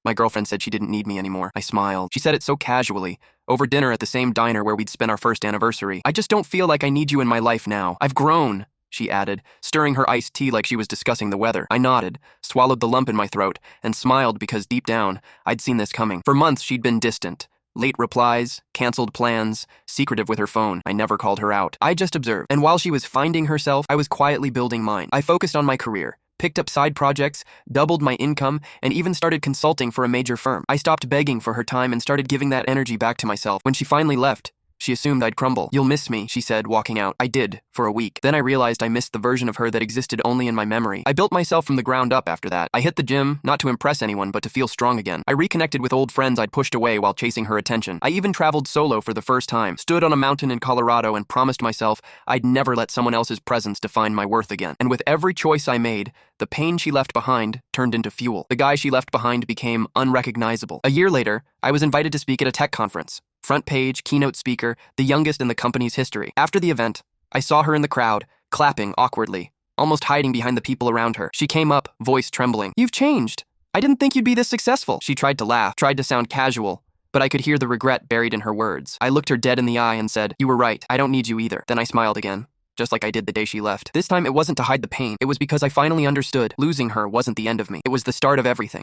My girlfriend said she didn't need me anymore. I smiled. She said it so casually, over dinner at the same diner where we'd spent our first anniversary. I just don't feel like I need you in my life now. I've grown, she added, stirring her iced tea like she was discussing the weather. I nodded, swallowed the lump in my throat, and smiled because deep down, I'd seen this coming. For months, she'd been distant. Late replies, canceled plans, secretive with her phone. I never called her out. I just observed. And while she was finding herself, I was quietly building mine. I focused on my career, picked up side projects, doubled my income, and even started consulting for a major firm. I stopped begging for her time and started giving that energy back to myself. When she finally left, she assumed I'd crumble. You'll miss me, she said, walking out. I did, for a week. Then I realized I missed the version of her that existed only in my memory. I built myself from the ground up after that. I hit the gym, not to impress anyone, but to feel strong again. I reconnected with old friends I'd pushed away while chasing her attention. I even traveled solo for the first time, stood on a mountain in Colorado and promised myself I'd never let someone else's presence define my worth again. And with every choice I made, the pain she left behind turned into fuel. The guy she left behind became unrecognizable. A year later, I was invited to speak at a tech conference. Front page, keynote speaker, the youngest in the company's history. After the event, I saw her in the crowd, clapping awkwardly, almost hiding behind the people around her. She came up, voice trembling. You've changed. I didn't think you'd be this successful. She tried to laugh, tried to sound casual, but I could hear the regret buried in her words. I looked her dead in the eye and said, "You were right. I don't need you either." Then I smiled again, just like I did the day she left. This time it wasn't to hide the pain. It was because I finally understood losing her wasn't the end of me. It was the start of everything.